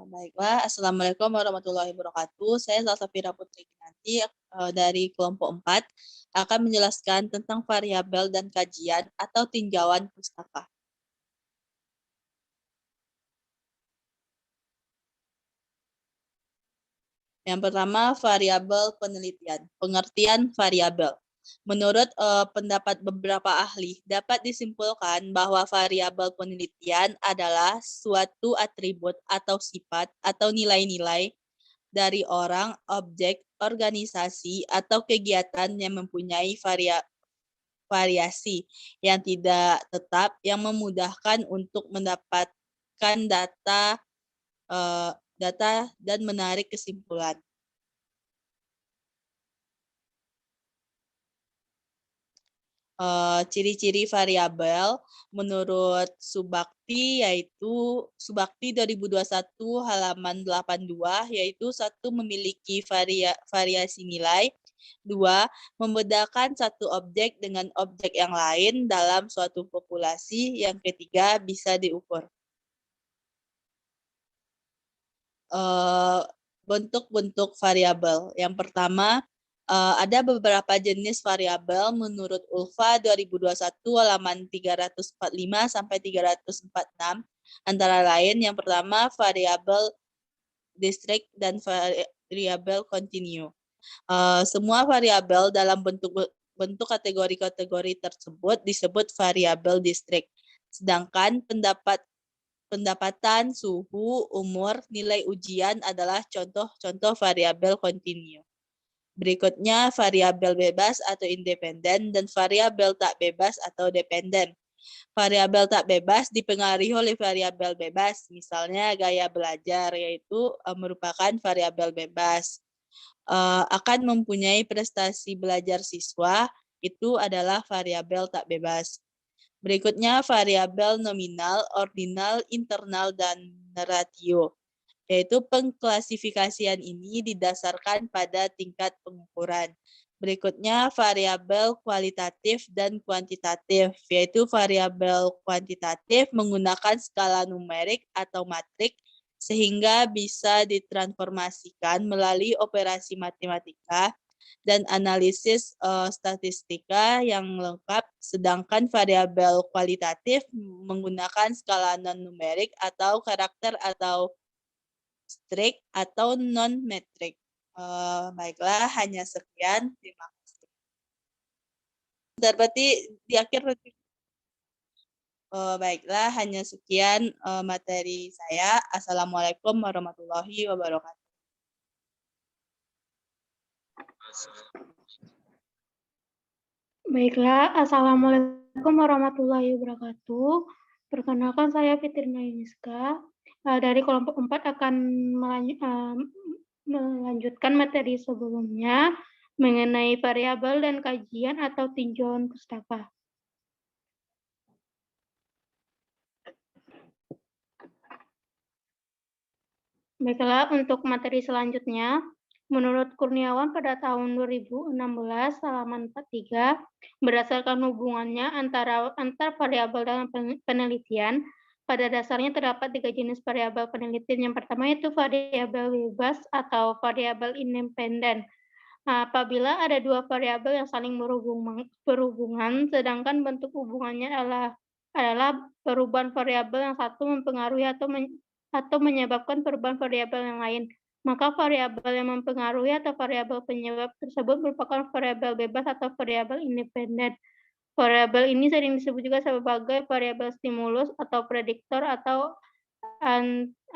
Baiklah, Assalamualaikum warahmatullahi wabarakatuh. Saya Salsafira Putri Kinanti dari kelompok 4 akan menjelaskan tentang variabel dan kajian atau tinjauan pustaka. Yang pertama, variabel penelitian. Pengertian variabel. Menurut pendapat beberapa ahli, dapat disimpulkan bahwa variabel penelitian adalah suatu atribut atau sifat atau nilai-nilai dari orang, objek, organisasi, atau kegiatan yang mempunyai variasi yang tidak tetap yang memudahkan untuk mendapatkan data dan menarik kesimpulan. Ciri-ciri variabel menurut Subakti yaitu Subakti 2021 halaman 82 yaitu satu memiliki variasi nilai, dua membedakan satu objek dengan objek yang lain dalam suatu populasi, yang ketiga bisa diukur. Bentuk-bentuk variabel. Yang pertama, ada beberapa jenis variabel menurut ULFA 2021 halaman 345 sampai 346. Antara lain, yang pertama variabel district dan variabel continue. Semua variabel dalam bentuk kategori-kategori tersebut disebut variabel district. Sedangkan pendapatan, suhu, umur, nilai ujian adalah contoh-contoh variabel kontinu. Berikutnya variabel bebas atau independen dan variabel tak bebas atau dependen. Variabel tak bebas dipengaruhi oleh variabel bebas, misalnya gaya belajar, yaitu merupakan variabel bebas. Akan mempunyai prestasi belajar siswa, itu adalah variabel tak bebas. Berikutnya variabel nominal, ordinal, internal, dan ratio, yaitu pengklasifikasian ini didasarkan pada tingkat pengukuran. Berikutnya variabel kualitatif dan kuantitatif, yaitu variabel kuantitatif menggunakan skala numerik atau matrik sehingga bisa ditransformasikan melalui operasi matematika dan analisis statistika yang lengkap, sedangkan variabel kualitatif menggunakan skala non-numerik atau karakter atau strik atau non-metrik. Baiklah, hanya sekian. Terima kasih. Berarti di akhir baiklah, hanya sekian materi saya. Assalamualaikum warahmatullahi wabarakatuh. Baiklah, Assalamualaikum warahmatullahi wabarakatuh. Perkenalkan saya Fitrina Yuniska dari kelompok 4 akan melanjutkan materi sebelumnya mengenai variabel dan kajian atau tinjauan pustaka. Baiklah, untuk materi selanjutnya, menurut Kurniawan pada tahun 2016 halaman 43, berdasarkan hubungannya antar variabel dalam penelitian, pada dasarnya terdapat 3 jenis variabel penelitian. Yang pertama yaitu variabel bebas atau variabel independen. Apabila ada dua variabel yang saling berhubungan, sedangkan bentuk hubungannya adalah perubahan variabel yang satu mempengaruhi atau menyebabkan perubahan variabel yang lain, maka variabel yang mempengaruhi atau variabel penyebab tersebut merupakan variabel bebas atau variabel independen. Variabel ini sering disebut juga sebagai variabel stimulus atau prediktor atau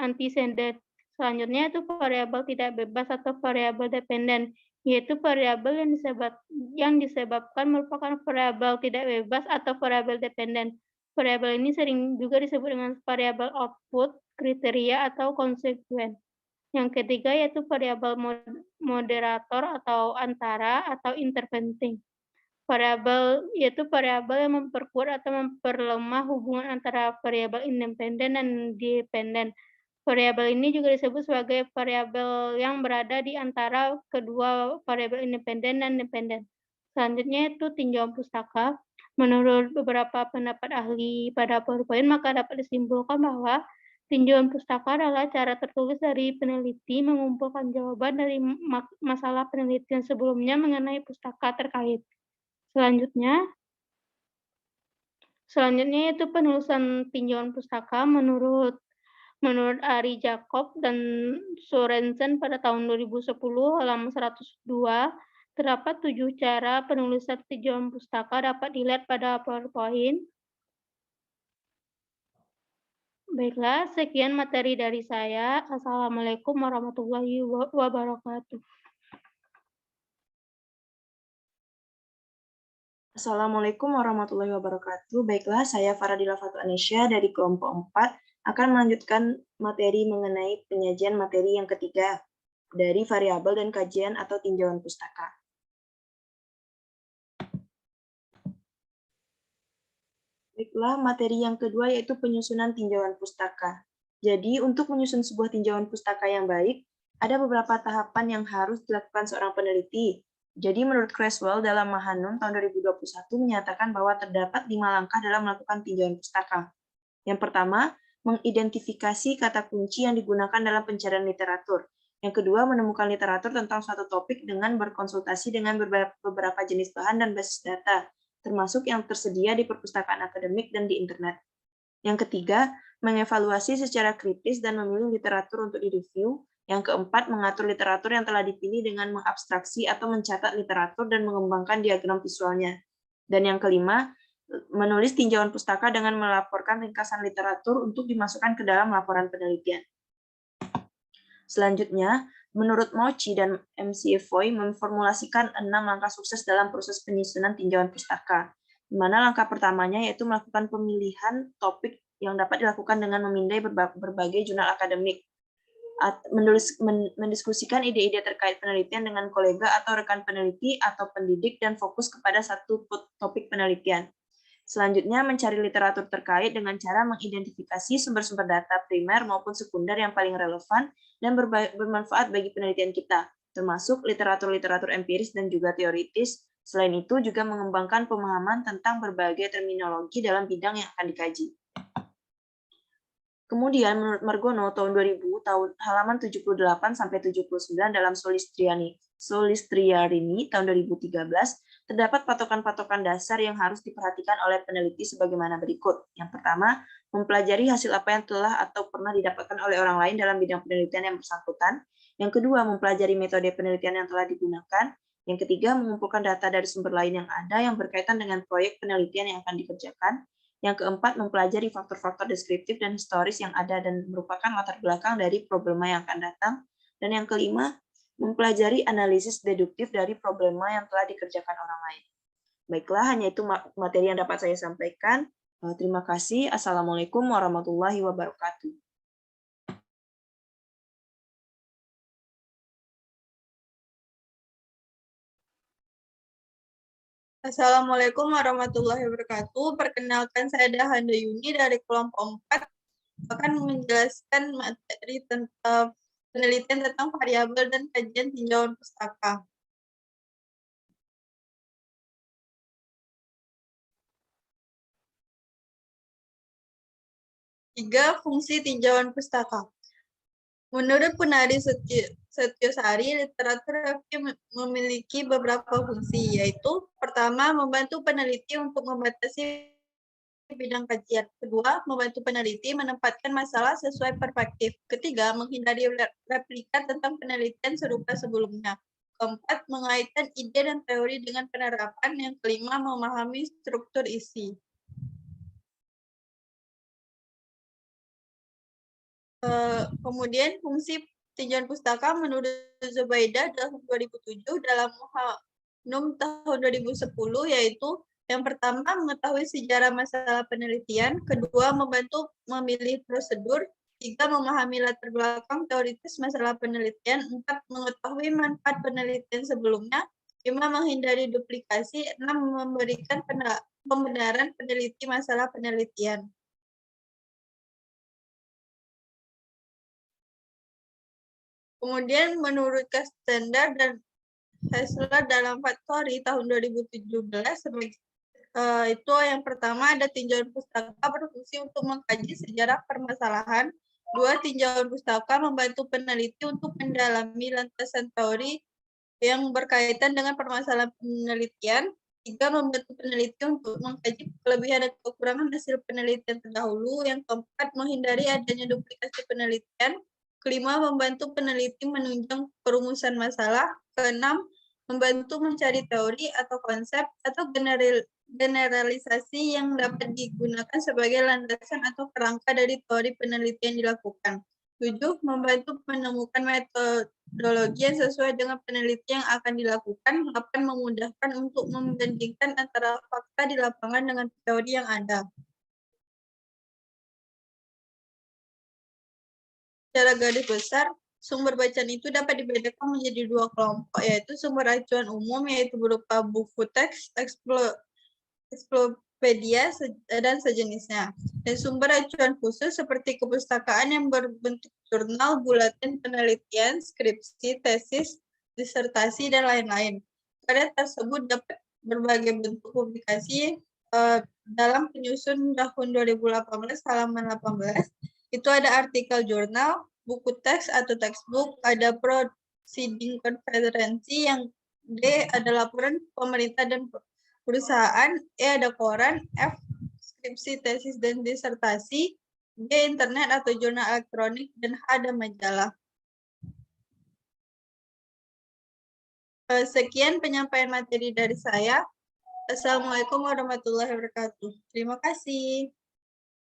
antecedent. Selanjutnya itu variabel tidak bebas atau variabel dependen, yaitu variabel yang disebabkan merupakan variabel tidak bebas atau variabel dependen. Variabel ini sering juga disebut dengan variabel output, kriteria, atau konsekuen. Yang ketiga yaitu variabel moderator atau antara atau interventing. Variabel yaitu variabel yang memperkuat atau memperlemah hubungan antara variabel independen dan dependen. Variabel ini juga disebut sebagai variabel yang berada di antara kedua variabel independen dan dependen. Selanjutnya itu tinjauan pustaka. Menurut beberapa pendapat ahli pada PowerPoint, maka dapat disimpulkan bahwa Tinjauan pustaka adalah cara tertulis dari peneliti mengumpulkan jawaban dari masalah penelitian sebelumnya mengenai pustaka terkait. Selanjutnya yaitu penulisan tinjauan pustaka menurut Ari Jacob dan Sorensen pada tahun 2010 halaman 102 terdapat 7 cara penulisan tinjauan pustaka dapat dilihat pada PowerPoint. Baiklah, sekian materi dari saya. Assalamualaikum warahmatullahi wabarakatuh. Assalamualaikum warahmatullahi wabarakatuh. Baiklah, saya Faradila Fatu Anisya dari kelompok 4 akan melanjutkan materi mengenai penyajian materi yang ketiga dari variabel dan kajian atau tinjauan pustaka. Baiklah, materi yang kedua yaitu penyusunan tinjauan pustaka. Jadi, untuk menyusun sebuah tinjauan pustaka yang baik, ada beberapa tahapan yang harus dilakukan seorang peneliti. Jadi, menurut Creswell dalam Mahanun tahun 2021 menyatakan bahwa terdapat 5 langkah dalam melakukan tinjauan pustaka. Yang pertama, mengidentifikasi kata kunci yang digunakan dalam pencarian literatur. Yang kedua, menemukan literatur tentang suatu topik dengan berkonsultasi dengan beberapa jenis bahan dan basis data, termasuk yang tersedia di perpustakaan akademik dan di internet. Yang ketiga, mengevaluasi secara kritis dan memilih literatur untuk direview. Yang keempat, mengatur literatur yang telah dipilih dengan mengabstraksi atau mencatat literatur dan mengembangkan diagram visualnya. Dan yang kelima, menulis tinjauan pustaka dengan melaporkan ringkasan literatur untuk dimasukkan ke dalam laporan penelitian. Selanjutnya, menurut Mochi dan McAvoy memformulasikan 6 langkah sukses dalam proses penyusunan tinjauan pustaka, di mana langkah pertamanya yaitu melakukan pemilihan topik yang dapat dilakukan dengan memindai berbagai jurnal akademik, mendiskusikan ide-ide terkait penelitian dengan kolega atau rekan peneliti atau pendidik dan fokus kepada satu topik penelitian. Selanjutnya, mencari literatur terkait dengan cara mengidentifikasi sumber-sumber data primer maupun sekunder yang paling relevan dan bermanfaat bagi penelitian kita, termasuk literatur-literatur empiris dan juga teoritis. Selain itu, juga mengembangkan pemahaman tentang berbagai terminologi dalam bidang yang akan dikaji. Kemudian, menurut Margono tahun 2000, halaman 78-79 dalam Solistriarini tahun 2013, terdapat patokan-patokan dasar yang harus diperhatikan oleh peneliti sebagaimana berikut. Yang pertama, mempelajari hasil apa yang telah atau pernah didapatkan oleh orang lain dalam bidang penelitian yang bersangkutan. Yang kedua, mempelajari metode penelitian yang telah digunakan. Yang ketiga, mengumpulkan data dari sumber lain yang ada yang berkaitan dengan proyek penelitian yang akan dikerjakan. Yang keempat, mempelajari faktor-faktor deskriptif dan historis yang ada dan merupakan latar belakang dari problema yang akan datang. Dan yang kelima, mempelajari analisis deduktif dari problema yang telah dikerjakan orang lain. Baiklah, hanya itu materi yang dapat saya sampaikan. Terima kasih. Assalamualaikum warahmatullahi wabarakatuh. Assalamualaikum warahmatullahi wabarakatuh. Perkenalkan, saya Dahanda Yuni dari kelompok 4 akan menjelaskan materi tentang penelitian tentang variabel dan kajian tinjauan pustaka. Tiga, fungsi tinjauan pustaka. Menurut Punari Setiosari, literatur memiliki beberapa fungsi, yaitu pertama, membantu peneliti untuk membatasi bidang kajian. Kedua, membantu peneliti menempatkan masalah sesuai perspektif. Ketiga, menghindari replika tentang penelitian serupa sebelumnya. Keempat, mengaitkan ide dan teori dengan penerapan. Yang kelima, memahami struktur isi. Kemudian fungsi tinjauan pustaka menurut Zubaida tahun 2007 dalam Muhanum tahun 2010, yaitu yang pertama, mengetahui sejarah masalah penelitian. Kedua, membantu memilih prosedur. Tiga, memahami latar belakang teoritis masalah penelitian. Empat, mengetahui manfaat penelitian sebelumnya. Lima, menghindari duplikasi. Enam, memberikan pembenaran peneliti masalah penelitian. Kemudian menurut Castender dan Hessler dalam Factory tahun 2017, itu yang pertama ada tinjauan pustaka berfungsi untuk mengkaji sejarah permasalahan. 2. Tinjauan pustaka membantu peneliti untuk mendalami landasan teori yang berkaitan dengan permasalahan penelitian. 3. Membantu peneliti untuk mengkaji kelebihan dan kekurangan hasil penelitian terdahulu. Yang keempat, menghindari adanya duplikasi penelitian. 5. Membantu peneliti menunjang perumusan masalah. 6. Membantu mencari teori atau konsep atau generalisasi yang dapat digunakan sebagai landasan atau kerangka dari teori penelitian dilakukan. 7. Membantu menemukan metodologi yang sesuai dengan penelitian yang akan dilakukan. 8. Memudahkan untuk membandingkan antara fakta di lapangan dengan teori yang ada. Secara garis besar, sumber bacaan itu dapat dibedakan menjadi 2 kelompok, yaitu sumber acuan umum, yaitu berupa buku teks, ensiklopedia, dan sejenisnya. Dan sumber acuan khusus seperti kepustakaan yang berbentuk jurnal, buletin penelitian, skripsi, tesis, disertasi, dan lain-lain. Pada tersebut dapat berbagai bentuk publikasi dalam penyusun tahun 2018 halaman 18. Itu ada artikel jurnal, buku teks atau textbook, ada proceeding konferensi, yang D ada laporan pemerintah dan perusahaan, E ada koran, F skripsi, tesis, dan disertasi, G internet atau jurnal elektronik, dan H ada majalah. Sekian penyampaian materi dari saya. Assalamualaikum warahmatullahi wabarakatuh. Terima kasih.